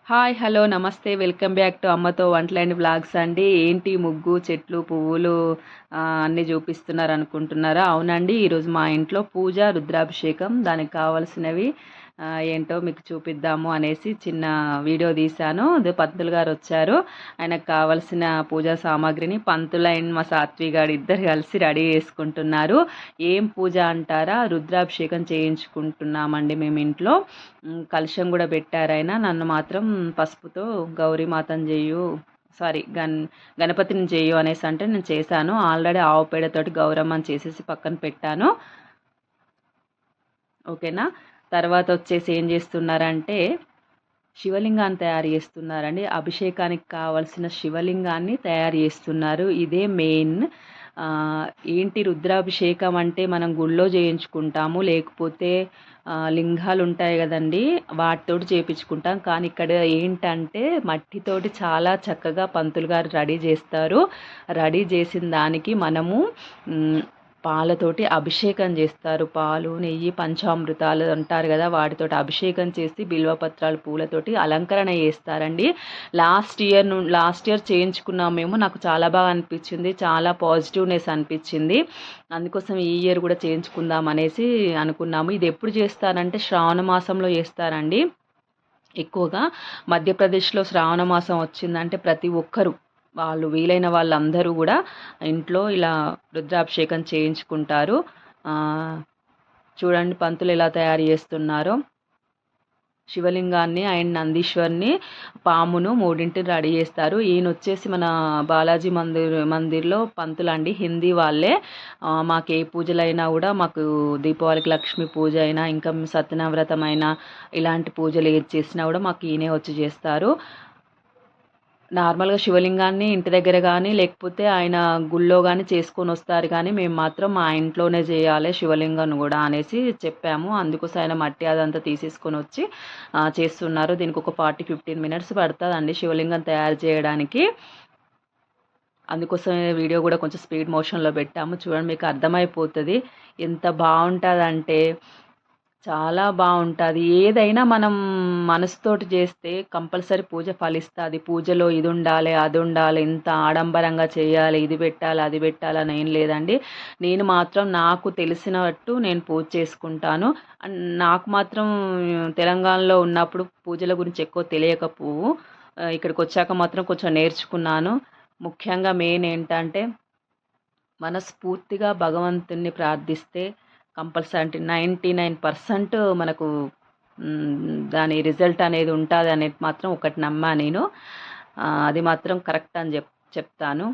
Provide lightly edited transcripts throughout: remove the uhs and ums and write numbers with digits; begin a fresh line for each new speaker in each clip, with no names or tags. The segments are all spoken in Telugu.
హాయ్ హలో నమస్తే వెల్కమ్ బ్యాక్ టు అమ్మతో వంటలు అండ్ బ్లాగ్స్ అండి. ఏంటి ముగ్గు చెట్లు పువ్వులు అన్నీ చూపిస్తున్నారు అనుకుంటున్నారా? అవునండి, ఈరోజు మా ఇంట్లో పూజ రుద్రాభిషేకం. దానికి కావాల్సినవి ఏంటో మీకు చూపిద్దాము అనేసి చిన్న వీడియో తీశాను. అదే పంతులు గారు వచ్చారు, ఆయనకు కావాల్సిన పూజా సామాగ్రిని పంతులు అండ్ మా సాత్వి గారు ఇద్దరు కలిసి రెడీ చేసుకుంటున్నారు. ఏం పూజ అంటారా, రుద్రాభిషేకం చేయించుకుంటున్నామండి మేము ఇంట్లో. కలశం కూడా పెట్టారు ఆయన. నన్ను మాత్రం పసుపుతో గౌరీమాతను చేయు, సారీ గణపతిని చేయు అనేసి అంటే నేను చేశాను. ఆల్రెడీ ఆవు పేడతోటి గౌరమ్మని చేసేసి పక్కన పెట్టాను. ఓకేనా. తర్వాత వచ్చేసి ఏం చేస్తున్నారంటే శివలింగాన్ని తయారు చేస్తున్నారండి. అభిషేకానికి కావలసిన శివలింగాన్ని తయారు చేస్తున్నారు. ఇదే మెయిన్. ఏంటి రుద్రాభిషేకం అంటే మనం గుళ్ళో చేయించుకుంటాము, లేకపోతే లింగాలు ఉంటాయి కదండి, వాటితోటి చేయించుకుంటాం. కానీ ఇక్కడ ఏంటంటే మట్టితోటి చాలా చక్కగా పంతులు గారు రెడీ చేస్తారు. రెడీ చేసిన దానికి మనము పాలతోటి అభిషేకం చేస్తారు. పాలు నెయ్యి పంచామృతాలు అంటారు కదా, వాటితోటి అభిషేకం చేసి బిల్వపత్రాలు పూలతోటి అలంకరణ చేస్తారండి. లాస్ట్ ఇయర్ చేయించుకున్నాం మేము. నాకు చాలా బాగా అనిపించింది, చాలా పాజిటివ్నెస్ అనిపించింది. అందుకోసం ఈ ఇయర్ కూడా చేయించుకుందాం అనేసి అనుకున్నాము. ఇది ఎప్పుడు చేస్తారంటే శ్రావణ మాసంలో చేస్తారండి. ఎక్కువగా మధ్యప్రదేశ్లో శ్రావణ మాసం వచ్చిందంటే ప్రతి ఒక్కరు, వాళ్ళు వీలైన వాళ్ళందరూ కూడా ఇంట్లో ఇలా రుద్రాభిషేకం చేయించుకుంటారు. చూడండి పంతులు ఎలా తయారు చేస్తున్నారో. శివలింగాన్ని అండ్ నందీశ్వర్ని పామును మూడింటిని రెడీ చేస్తారు. ఈయన వచ్చేసి మన బాలాజీ మందిర్లో పంతులండి, హిందీ వాళ్ళే. మాకు ఏ పూజలైనా కూడా, మాకు దీపావళికి లక్ష్మీ పూజ అయినా, ఇంకా సత్యనవ్రతం అయినా, ఇలాంటి పూజలు ఏది చేసినా కూడా మాకు ఈయనే వచ్చి చేస్తారు. నార్మల్గా శివలింగాన్ని ఇంటి దగ్గర కానీ లేకపోతే ఆయన గుళ్ళో కానీ చేసుకొని వస్తారు, కానీ మేము మాత్రం మా ఇంట్లోనే చేయాలి శివలింగాన్ని కూడా అనేసి చెప్పాము. అందుకోసం ఆయన మట్టి అదంతా తీసేసుకొని వచ్చి చేస్తున్నారు. దీనికి ఒక 40-15 మినిట్స్ పడుతుందండి శివలింగం తయారు చేయడానికి. అందుకోసం వీడియో కూడా కొంచెం స్పీడ్ మోషన్లో పెట్టాము. చూడండి, మీకు అర్థమైపోతుంది ఎంత బాగుంటుందంటే చాలా బాగుంటుంది. ఏదైనా మనం మనసుతోటి చేస్తే కంపల్సరీ పూజ ఫలిస్తుంది. పూజలో ఇది ఉండాలి అది ఉండాలి, ఇంత ఆడంబరంగా చేయాలి, ఇది పెట్టాలి అది పెట్టాలని ఏం లేదండి. నేను మాత్రం నాకు తెలిసినట్టు నేను పూజ చేసుకుంటాను. నాకు మాత్రం తెలంగాణలో ఉన్నప్పుడు పూజల గురించి ఎక్కువ తెలియకపోవు, ఇక్కడికి వచ్చాక మాత్రం కొంచెం నేర్చుకున్నాను. ముఖ్యంగా మెయిన్ ఏంటంటే మనస్ఫూర్తిగా భగవంతుణ్ణి ప్రార్థిస్తే కంపల్సరీ అంటే 99% మనకు దాని రిజల్ట్ అనేది ఉంటుంది అనేది మాత్రం ఒకటి నమ్మా నేను. అది మాత్రం కరెక్ట్ అని చెప్తాను.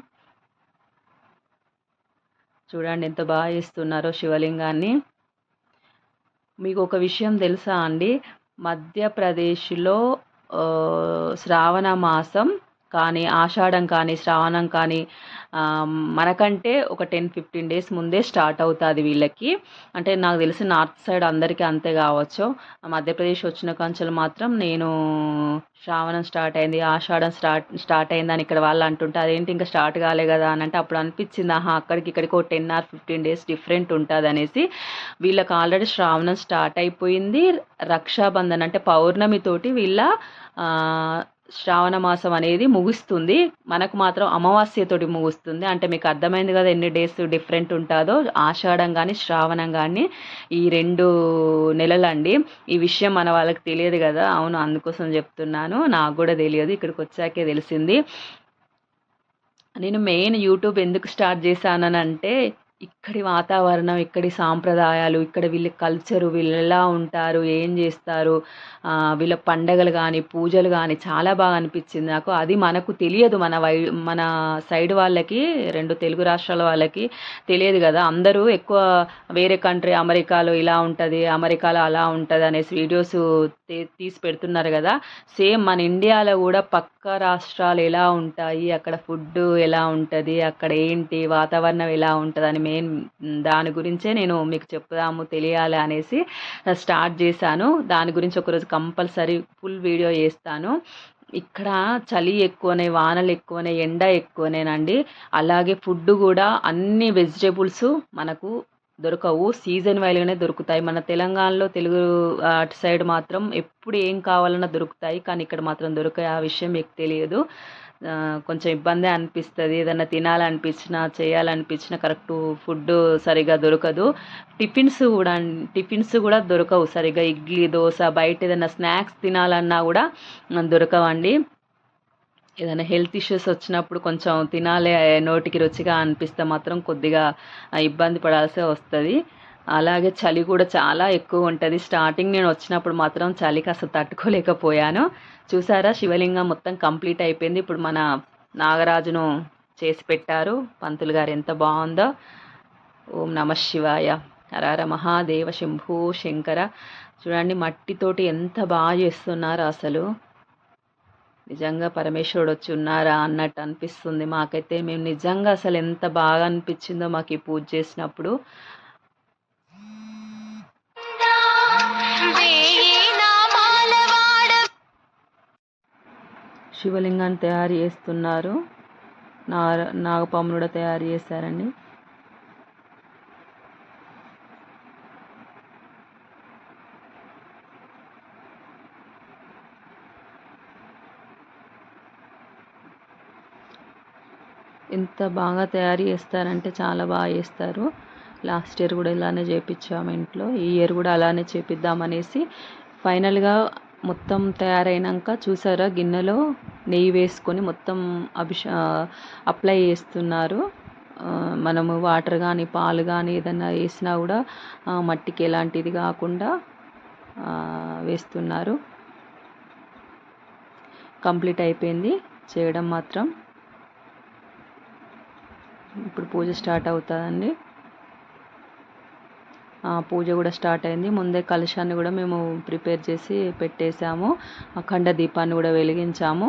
చూడండి ఎంత బాగా చేస్తున్నారో శివలింగాన్ని. మీకు ఒక విషయం తెలుసా అండి, మధ్యప్రదేశ్లో శ్రావణ మాసం కానీ ఆషాఢం కానీ శ్రావణం కానీ మనకంటే ఒక 10-15 డేస్ ముందే స్టార్ట్ అవుతుంది వీళ్ళకి. అంటే నాకు తెలిసి నార్త్ సైడ్ అందరికీ అంతే కావచ్చు. మధ్యప్రదేశ్ వచ్చిన కంచెలు మాత్రం నేను శ్రావణం స్టార్ట్ అయింది, ఆషాఢం స్టార్ట్ అయిందని ఇక్కడ వాళ్ళు అంటుంటే అదేంటి ఇంకా స్టార్ట్ కాలే కదా అని అంటే అప్పుడు అనిపించింది, అక్కడికి ఇక్కడికి ఒక 10 or 15 డేస్ డిఫరెంట్ ఉంటుంది అనేసి. వీళ్ళకి ఆల్రెడీ శ్రావణం స్టార్ట్ అయిపోయింది. రక్షాబంధన్ అంటే పౌర్ణమితోటి వీళ్ళ శ్రావణ మాసం అనేది ముగుస్తుంది. మనకు మాత్రం అమావాస్యతోటి ముగుస్తుంది. అంటే మీకు అర్థమైంది కదా ఎన్ని డేస్ డిఫరెంట్ ఉంటుందో. ఆషాఢం కానీ శ్రావణం కానీ ఈ 2 నెలలండి. ఈ విషయం మన వాళ్ళకి తెలియదు కదా. అవును, అందుకోసం చెప్తున్నాను, నాకు కూడా తెలియదు, ఇక్కడికి వచ్చాకే తెలిసింది. నేను మెయిన్ యూట్యూబ్ ఎందుకు స్టార్ట్ చేశానంటే ఇక్కడి వాతావరణం, ఇక్కడి సాంప్రదాయాలు, ఇక్కడ వీళ్ళ కల్చరు, వీళ్ళు ఎలా ఉంటారు, ఏం చేస్తారు, వీళ్ళ పండగలు కానీ పూజలు కానీ చాలా బాగా అనిపించింది నాకు. అది మనకు తెలియదు, మన సైడ్ వాళ్ళకి, 2 తెలుగు రాష్ట్రాల వాళ్ళకి తెలియదు కదా. అందరూ ఎక్కువ వేరే కంట్రీ అమెరికాలో ఇలా ఉంటుంది, అమెరికాలో అలా ఉంటుంది అనేసి వీడియోస్ తీసి పెడుతున్నారు కదా. సేమ్ మన ఇండియాలో కూడా పక్క రాష్ట్రాలు ఎలా ఉంటాయి, అక్కడ ఫుడ్ ఎలా ఉంటుంది, అక్కడ ఏంటి వాతావరణం ఎలా ఉంటుంది అని మెయిన్ దాని గురించే నేను మీకు చెప్దాము తెలియాలి అనేసి స్టార్ట్ చేశాను. దాని గురించి ఒకరోజు కంపల్సరీ ఫుల్ వీడియో చేస్తాను. ఇక్కడ చలి ఎక్కువనే, వానలు ఎక్కువనే, ఎండ ఎక్కువనేనండి. అలాగే ఫుడ్ కూడా అన్ని వెజిటేబుల్స్ మనకు దొరకవు, సీజన్ వైల్గానే దొరుకుతాయి. మన తెలంగాణలో తెలుగు అటు సైడ్ మాత్రం ఎప్పుడు ఏం కావాలన్నా దొరుకుతాయి, కానీ ఇక్కడ మాత్రం దొరకాయి. ఆ విషయం మీకు తెలియదు. కొంచెం ఇబ్బందే అనిపిస్తుంది. ఏదన్నా తినాలనిపించినా చేయాలనిపించినా కరెక్ట్ ఫుడ్ సరిగా దొరకదు. టిఫిన్స్ కూడా దొరకవు సరిగా. ఇడ్లీ దోశ బయట ఏదైనా స్నాక్స్ తినాలన్నా కూడా దొరకవండి. ఏదైనా హెల్త్ ఇష్యూస్ వచ్చినప్పుడు కొంచెం తినాలి, నోటికి రుచిగా అనిపిస్తే మాత్రం కొద్దిగా ఇబ్బంది పడాల్సి వస్తుంది. అలాగే చలి కూడా చాలా ఎక్కువ ఉంటుంది. స్టార్టింగ్ నేను వచ్చినప్పుడు మాత్రం చలికి అసలు తట్టుకోలేకపోయాను. చూసారా, శివలింగం మొత్తం కంప్లీట్ అయిపోయింది. ఇప్పుడు మన నాగరాజును చేసి పెట్టారు పంతులు గారు, ఎంత బాగుందో. ఓం నమ శివాయ, హరహర మహాదేవ శంభూ శంకర. చూడండి మట్టితోటి ఎంత బాగా చేస్తున్నారు. అసలు నిజంగా పరమేశ్వరుడు వచ్చి ఉన్నారా అన్నట్టు అనిపిస్తుంది మాకైతే. మేము నిజంగా అసలు ఎంత బాగా అనిపించిందో మాకు ఈ పూజ చేసినప్పుడు. శివలింగాన్ని తయారు చేస్తున్నారు. నాగపామును కూడా తయారు చేశారండి. ఎంత బాగా తయారు చేస్తారంటే చాలా బాగా చేస్తారు. లాస్ట్ ఇయర్ కూడా ఇలానే చేయించాము ఇంట్లో. ఈ ఇయర్ కూడా అలానే చేపిద్దామనేసి ఫైనల్గా మొత్తం తయారైనాక చూసారా, గిన్నెలో నెయ్యి వేసుకొని మొత్తం అప్లై చేస్తున్నారు. మనము వాటర్ కానీ పాలు కానీ ఏదన్నా వేసినా కూడా మట్టికి ఎలాంటిది కాకుండా వేస్తున్నారు. కంప్లీట్ అయిపోయింది చేయడం మాత్రం. ఇప్పుడు పూజ స్టార్ట్ అవుతుందండి. పూజ కూడా స్టార్ట్ అయింది. ముందే కలశాన్ని కూడా మేము ప్రిపేర్ చేసి పెట్టేశాము. అఖండ దీపాన్ని కూడా వెలిగించాము.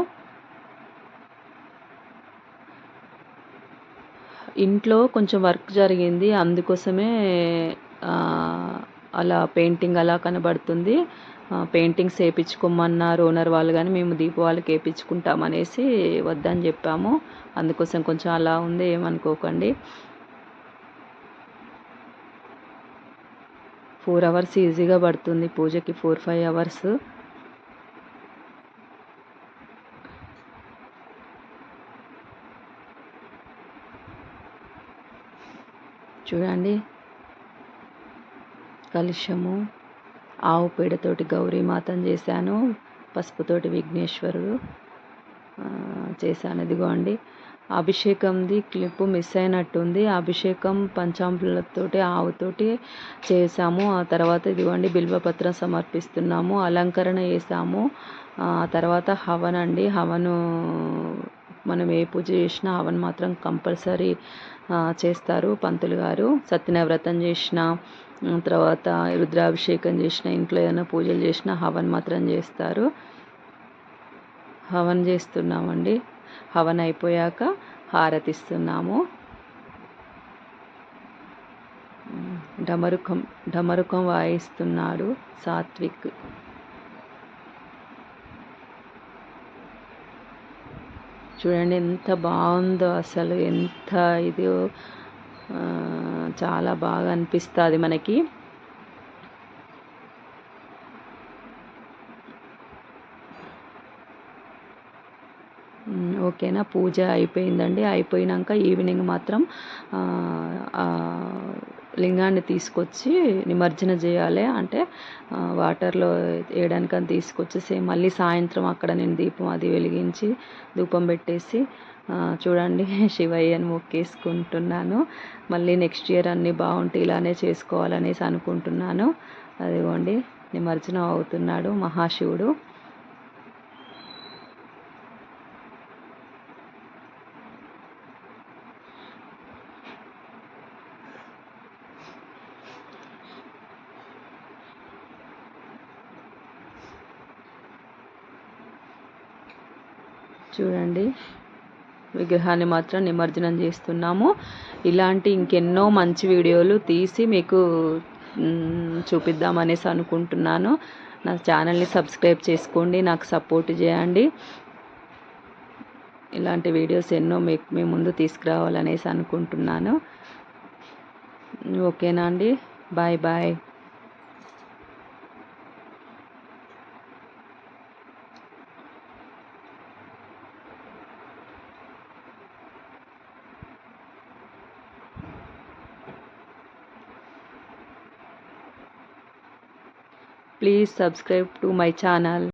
ఇంట్లో కొంచెం వర్క్ జరిగింది, అందుకోసమే అలా పెయింటింగ్ అలా కనబడుతుంది. పెయింటింగ్స్ వేయించుకోమన్నారు ఓనర్ వాళ్ళు, కానీ మేము దీపావళికి వేయించుకుంటామనేసి వద్దని చెప్పాము. అందుకోసం కొంచెం అలా ఉంది, ఏమనుకోకండి. 4 hours ఈజీగా పడుతుంది పూజకి, 4-5 hours. చూడండి, కలుషము ఆవు పేడతోటి గౌరీమాతను చేశాను, పసుపుతోటి విఘ్నేశ్వరుడు చేశాను. ఇదిగోండి, అభిషేకంది క్లిప్ మిస్ అయినట్టుంది. అభిషేకం పంచామృతాలతోటి ఆవుతోటి చేసాము. ఆ తర్వాత ఇదిగోండి బిల్వపత్రం సమర్పిస్తున్నాము, అలంకరణ చేసాము. ఆ తర్వాత హవన్ అండి. హవను మనం ఏ పూజ చేసినా హవన్ మాత్రం కంపల్సరీ చేస్తారు పంతులు గారు. సత్యనావ్రతం చేసిన తర్వాత రుద్రాభిషేకం చేసిన, ఇంట్లో ఏదైనా పూజలు చేసినా హవన్ మాత్రం చేస్తారు. హవన్ చేస్తున్నామండి. హవన్ అయిపోయాక హారతిస్తున్నాము. ఢమరుకం వాయిస్తున్నాడు సాత్విక్. చూడండి ఎంత బాగుందో అసలు, ఎంత ఇది చాలా బాగా అనిపిస్తుంది మనకి. ఓకేనా, పూజ అయిపోయిందండి. అయిపోయినాక ఈవినింగ్ మాత్రం లింగాన్ని తీసుకొచ్చి నిమజ్జన చేయాలి. అంటే వాటర్లో వేయడానికని తీసుకొచ్చి సేమ్ మళ్ళీ సాయంత్రం అక్కడ నేను దీపం అది వెలిగించి ధూపం పెట్టేసి చూడండి శివయ్యని మొక్కేసుకుంటున్నాను. మళ్ళీ నెక్స్ట్ ఇయర్ అన్నీ బాగుంటే ఇలానే చేసుకోవాలనేసి అనుకుంటున్నాను. అదిగోండి నిమజ్జనం అవుతున్నాడు మహాశివుడు. చూడండి విగ్రహాన్ని మాత్రం నిమజ్జనం చేస్తున్నాము. ఇలాంటి ఇంకెన్నో మంచి వీడియోలు తీసి మీకు చూపిద్దామనేసి అనుకుంటున్నాను. నా ఛానల్ని సబ్స్క్రైబ్ చేసుకోండి, నాకు సపోర్ట్ చేయండి. ఇలాంటి వీడియోస్ ఎన్నో మీ ముందు తీసుకురావాలనేసి అనుకుంటున్నాను. ఓకేనా అండి. Bye bye. Please subscribe to my channel.